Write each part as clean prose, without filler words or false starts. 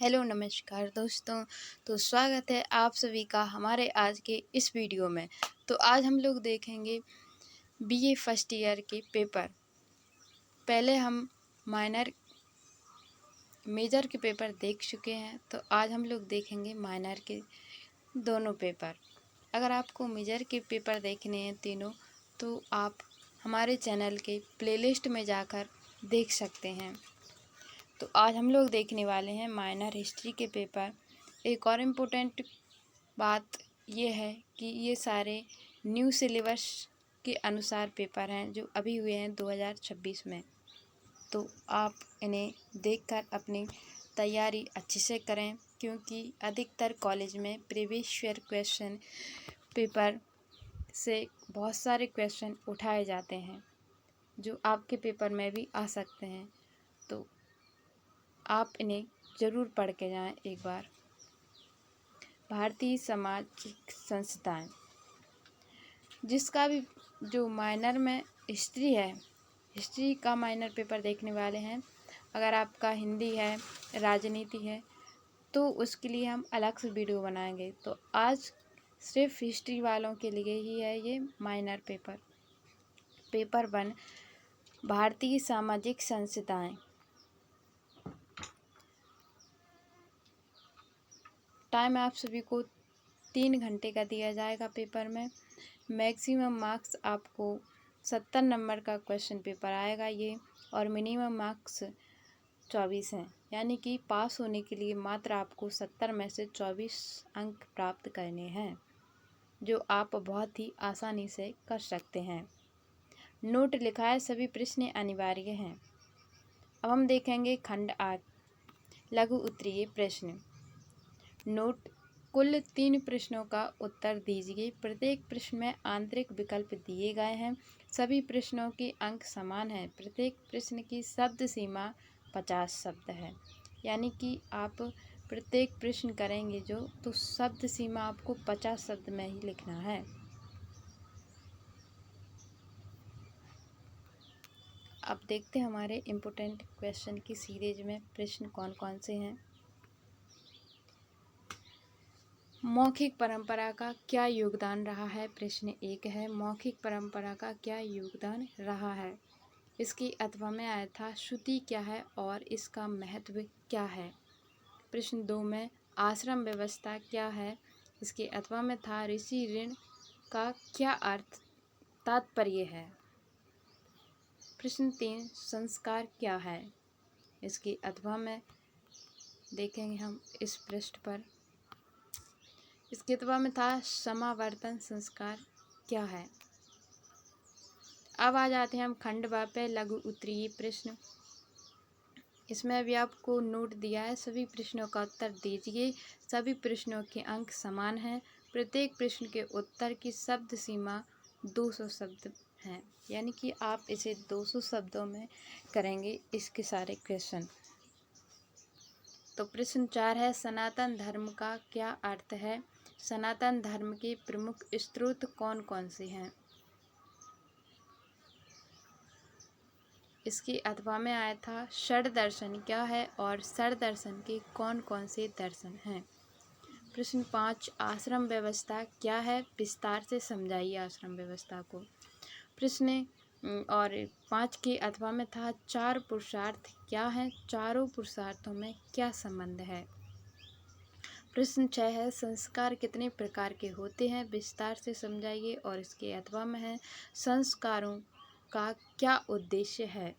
Hello नमस्कार दोस्तों। तो स्वागत है आप सभी का हमारे आज के इस वीडियो में। तो आज हम लोग देखेंगे बीए फर्स्ट ईयर के पेपर। पहले हम माइनर मेजर के पेपर देख चुके हैं, तो आज हम लोग देखेंगे माइनर के दोनों पेपर। अगर आपको मेजर के पेपर देखने हैं तीनों, तो आप हमारे चैनल के प्लेलिस्ट में जाकर देख सकते हैं। तो आज हम लोग देखने वाले हैं माइनर हिस्ट्री के पेपर। एक और इम्पोर्टेंट बात ये है कि ये सारे न्यू सिलेबस के अनुसार पेपर हैं जो अभी हुए हैं 2026 में। तो आप इन्हें देखकर अपनी तैयारी अच्छे से करें, क्योंकि अधिकतर कॉलेज में प्रीवियस ईयर क्वेश्चन पेपर से बहुत सारे क्वेश्चन उठाए जाते हैं जो आपके पेपर में भी आ सकते हैं। तो आप इन्हें ज़रूर पढ़ के जाएं एक बार। भारतीय सामाजिक संस्थाएं, जिसका भी जो माइनर में हिस्ट्री है, हिस्ट्री का माइनर पेपर देखने वाले हैं। अगर आपका हिंदी है, राजनीति है, तो उसके लिए हम अलग से वीडियो बनाएंगे। तो आज सिर्फ हिस्ट्री वालों के लिए ही है ये माइनर पेपर। पेपर 1, भारतीय सामाजिक संस्थाएं। टाइम आप सभी को 3 घंटे का दिया जाएगा पेपर में। मैक्सिमम मार्क्स आपको 70 नंबर का क्वेश्चन पेपर आएगा ये, और मिनिमम मार्क्स 24 हैं। यानी कि पास होने के लिए मात्र आपको 70 में से 24 अंक प्राप्त करने हैं, जो आप बहुत ही आसानी से कर सकते हैं। नोट लिखा है, सभी प्रश्न अनिवार्य हैं। अब हम देखेंगे खंड 8, लघु उत्तरीय प्रश्न। नोट, कुल 3 प्रश्नों का उत्तर दीजिए। प्रत्येक प्रश्न में आंतरिक विकल्प दिए गए हैं। सभी प्रश्नों के अंक समान हैं। प्रत्येक प्रश्न की शब्द सीमा 50 शब्द है। यानी कि आप प्रत्येक प्रश्न करेंगे तो शब्द सीमा आपको 50 शब्द में ही लिखना है। अब देखते हैं हमारे इम्पोर्टेंट क्वेश्चन की सीरीज में प्रश्न कौन कौन से हैं। मौखिक परंपरा का क्या योगदान रहा है? प्रश्न 1 है, मौखिक परंपरा का क्या योगदान रहा है? इसकी अथवा में आया था, श्रुति क्या है और इसका महत्व क्या है? प्रश्न 2 में, आश्रम व्यवस्था क्या है? इसके अथवा में था, ऋषि ऋण का क्या अर्थ तात्पर्य है? प्रश्न 3, संस्कार क्या है? इसकी अथवा में देखेंगे हम इस पृष्ठ पर। इसके अथवा में था, समावर्तन संस्कार क्या है? अब आ जाते हैं हम खंड 2 पे, लघु उत्तरीय प्रश्न। इसमें भी आपको नोट दिया है, सभी प्रश्नों का उत्तर दीजिए। सभी प्रश्नों के अंक समान हैं। प्रत्येक प्रश्न के उत्तर की शब्द सीमा 200 शब्द हैं। यानी कि आप इसे 200 शब्दों में करेंगे इसके सारे क्वेश्चन। तो प्रश्न 4 है, सनातन धर्म का क्या अर्थ है? सनातन धर्म के प्रमुख स्रोत कौन कौन से हैं? इसकी अथवा में आया था, षड दर्शन क्या है और षड दर्शन के कौन कौन से दर्शन हैं? प्रश्न 5, आश्रम व्यवस्था क्या है? विस्तार से समझाइए आश्रम व्यवस्था को। प्रश्न और 5 के अथवा में था, 4 पुरुषार्थ क्या है? चारों पुरुषार्थों में क्या संबंध है? प्रश्न 6 है, संस्कार कितने प्रकार के होते हैं? विस्तार से समझाइए। और इसके अथवा में है, संस्कारों का क्या उद्देश्य है?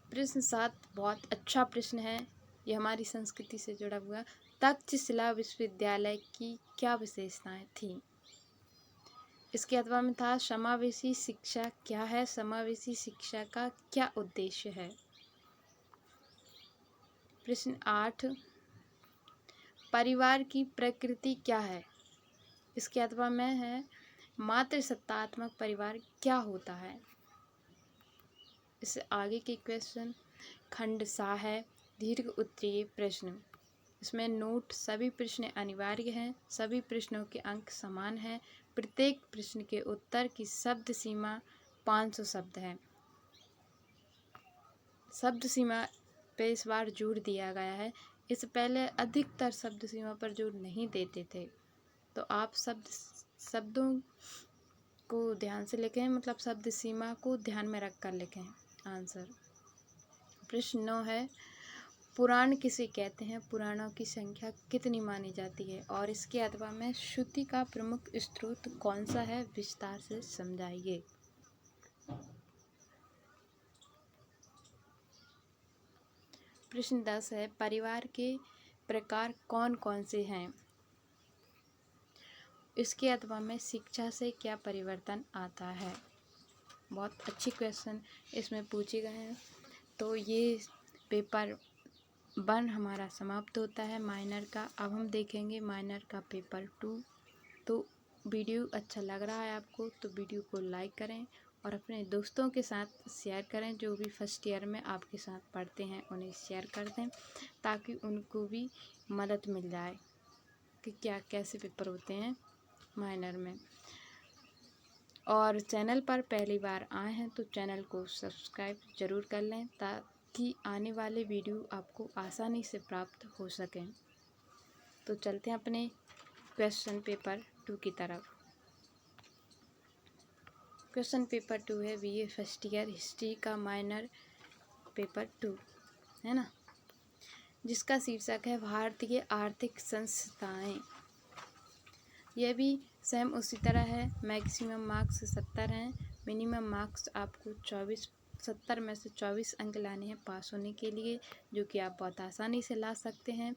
प्रश्न 7 बहुत अच्छा प्रश्न है, ये हमारी संस्कृति से जुड़ा हुआ। तक्षशिला विश्वविद्यालय की क्या विशेषताएं थीं? इसके अथवा में था, समावेशी शिक्षा क्या है? समावेशी शिक्षा का क्या उद्देश्य है? प्रश्न 8, परिवार की प्रकृति क्या है? इसके अथवा में है, मातृसत्तात्मक परिवार क्या होता है? इससे आगे के क्वेश्चन खंड 7 है, दीर्घ उत्तरीय प्रश्न। इसमें नोट, सभी प्रश्न अनिवार्य हैं। सभी प्रश्नों के अंक समान हैं। प्रत्येक प्रश्न के उत्तर की शब्द सीमा 500 शब्द है। शब्द सीमा पे इस बार जोर दिया गया है। इससे पहले अधिकतर शब्द सीमा पर जोर नहीं देते थे। तो आप शब्दों को ध्यान से लिखें, मतलब शब्द सीमा को ध्यान में रख कर लिखें आंसर। प्रश्न 9 है, पुराण किसे कहते हैं? पुराणों की संख्या कितनी मानी जाती है? और इसके अथवा में श्रुति का प्रमुख स्रोत कौन सा है? विस्तार से समझाइए। प्रश्न 10 है, परिवार के प्रकार कौन कौन से हैं? इसके अथवा में शिक्षा से क्या परिवर्तन आता है? बहुत अच्छी क्वेश्चन इसमें पूछे गए हैं। तो ये पेपर 1 हमारा समाप्त होता है माइनर का। अब हम देखेंगे माइनर का पेपर 2। तो वीडियो अच्छा लग रहा है आपको तो वीडियो को लाइक करें और अपने दोस्तों के साथ शेयर करें। जो भी फर्स्ट ईयर में आपके साथ पढ़ते हैं उन्हें शेयर कर दें, ताकि उनको भी मदद मिल जाए कि क्या कैसे पेपर होते हैं माइनर में। और चैनल पर पहली बार आए हैं तो चैनल को सब्सक्राइब ज़रूर कर लें, ताकि आने वाले वीडियो आपको आसानी से प्राप्त हो सकें। तो चलते हैं अपने क्वेश्चन पेपर 2 की तरफ। क्वेश्चन पेपर 2 है बीए फर्स्ट ईयर हिस्ट्री का माइनर पेपर 2, है ना, जिसका शीर्षक है भारतीय आर्थिक संस्थाएं। यह भी सेम उसी तरह है। मैक्सिमम मार्क्स 70 हैं, मिनिमम मार्क्स आपको 70 में से 24 अंक लाने हैं पास होने के लिए, जो कि आप बहुत आसानी से ला सकते हैं।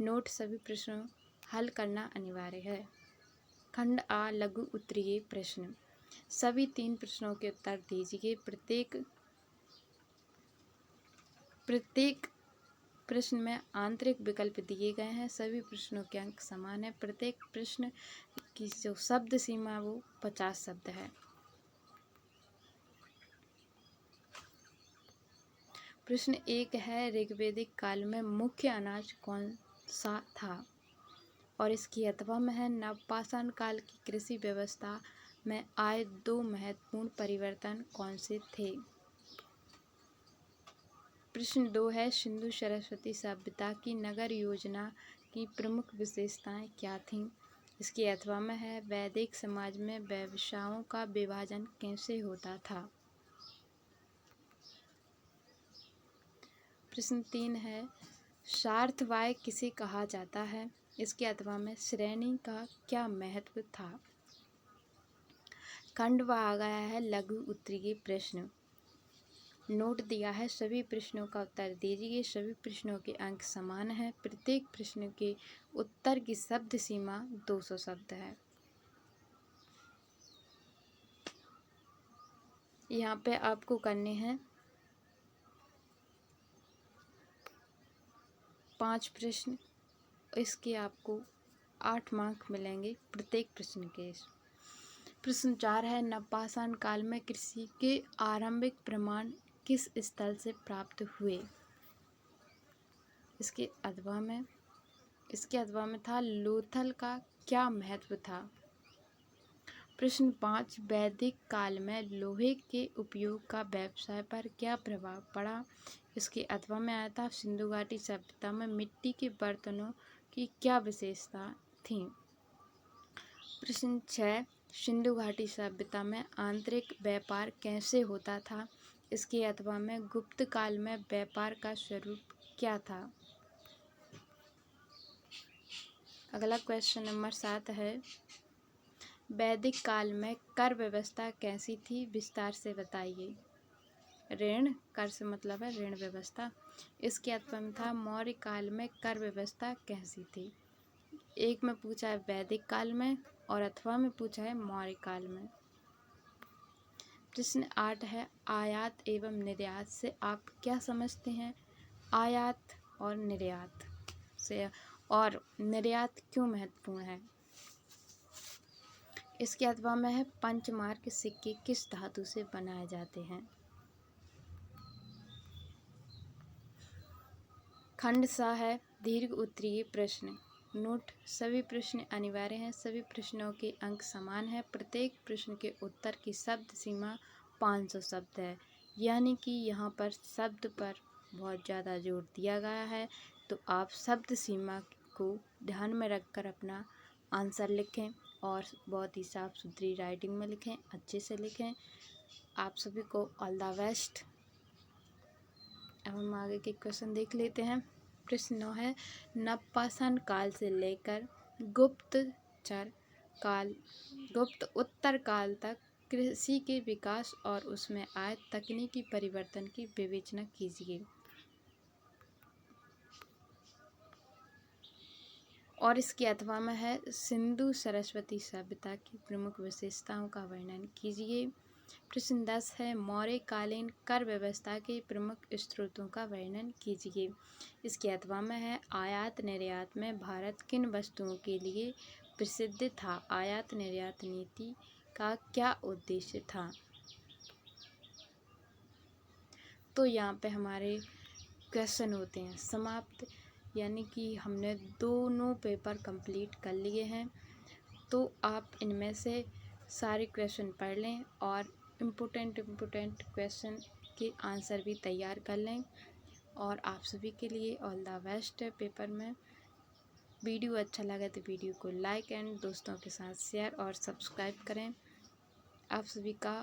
नोट सभी प्रश्नों हल करना अनिवार्य है। खंड आ लघु उत्तरीय प्रश्न, सभी 3 प्रश्नों के उत्तर दीजिए। प्रत्येक प्रश्न में आंतरिक विकल्प दिए गए हैं। सभी प्रश्नों के अंक समान है। प्रत्येक प्रश्न की जो शब्द सीमा वो 50 शब्द है। प्रश्न 1 है, ऋग्वैदिक काल में मुख्य अनाज कौन सा था? और इसकी अथवा में है, नवपाषाण काल की कृषि व्यवस्था में आए 2 महत्वपूर्ण परिवर्तन कौन से थे? प्रश्न 2 है, सिंधु सरस्वती सभ्यता की नगर योजना की प्रमुख विशेषताएं क्या थीं? इसकी अथवा में है, वैदिक समाज में व्यवसायों का विभाजन कैसे होता था? प्रश्न 3 है, सार्थवाय किसे कहा जाता है? इसके अथवा में श्रेणी का क्या महत्व था? खंड आ गया है लघु उत्तरीय प्रश्न। नोट दिया है, सभी प्रश्नों का उत्तर दीजिए। सभी प्रश्नों के अंक समान हैं। प्रत्येक प्रश्न के उत्तर की शब्द सीमा 200 शब्द है। यहाँ पे आपको करने हैं 5 प्रश्न। इसके आपको 8 मार्क मिलेंगे प्रत्येक प्रश्न के। प्रश्न 4 है, नवपाषाण काल में कृषि के आरंभिक प्रमाण किस स्थल से प्राप्त हुए? इसके अथवा में था, लोथल का क्या महत्व था? प्रश्न 5, वैदिक काल में लोहे के उपयोग का व्यवसाय पर क्या प्रभाव पड़ा? इसके अथवा में आया था, सिंधु घाटी सभ्यता में मिट्टी के बर्तनों की क्या विशेषता थी? प्रश्न 6, सिंधु घाटी सभ्यता में आंतरिक व्यापार कैसे होता था? इसके अथवा में गुप्त काल में व्यापार का स्वरूप क्या था? अगला क्वेश्चन नंबर 7 है, वैदिक काल में कर व्यवस्था कैसी थी? विस्तार से बताइए। ऋण, कर से मतलब है ऋण व्यवस्था। इसके अथवा में था, मौर्य काल में कर व्यवस्था कैसी थी? एक में पूछा है वैदिक काल में और अथवा में पूछा है मौर्य काल में। प्रश्न 8 है, आयात एवं निर्यात से आप क्या समझते हैं? आयात और निर्यात से, और निर्यात क्यों महत्वपूर्ण है? इसके अथवा में है, पंचमार्क सिक्के किस धातु से बनाए जाते हैं? खंड सा है दीर्घ उत्तरीय प्रश्न। नोट, सभी प्रश्न अनिवार्य हैं। सभी प्रश्नों के अंक समान हैं। प्रत्येक प्रश्न के उत्तर की शब्द सीमा 500 शब्द है। यानी कि यहाँ पर शब्द पर बहुत ज़्यादा जोर दिया गया है। तो आप शब्द सीमा को ध्यान में रखकर अपना आंसर लिखें और बहुत ही साफ सुथरी राइटिंग में लिखें, अच्छे से लिखें। आप सभी को ऑल द बेस्ट। अब हम आगे के क्वेश्चन देख लेते हैं। प्रश्न 9 है, नवपाषाण काल से लेकर गुप्त उत्तर काल तक कृषि के विकास और उसमें आए तकनीकी परिवर्तन की विवेचना कीजिए। और इसके अथवा में है, सिंधु सरस्वती सभ्यता की प्रमुख विशेषताओं का वर्णन कीजिए। प्रश्न 10 है, मौर्यकालीन कर व्यवस्था के प्रमुख स्रोतों का वर्णन कीजिए। इसके अथवा में है, आयात निर्यात में भारत किन वस्तुओं के लिए प्रसिद्ध था? आयात निर्यात नीति का क्या उद्देश्य था? तो यहाँ पे हमारे क्वेश्चन होते हैं समाप्त, यानी कि हमने दोनों पेपर कंप्लीट कर लिए हैं। तो आप इनमें से सारे क्वेश्चन पढ़ लें और इम्पोर्टेंट क्वेश्चन के आंसर भी तैयार कर लें। और आप सभी के लिए ऑल द बेस्ट है पेपर में। वीडियो अच्छा लगा तो वीडियो को लाइक एंड दोस्तों के साथ शेयर और सब्सक्राइब करें। आप सभी का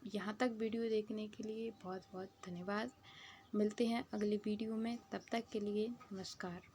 यहाँ तक वीडियो देखने के लिए बहुत बहुत धन्यवाद। मिलते हैं अगली वीडियो में, तब तक के लिए नमस्कार।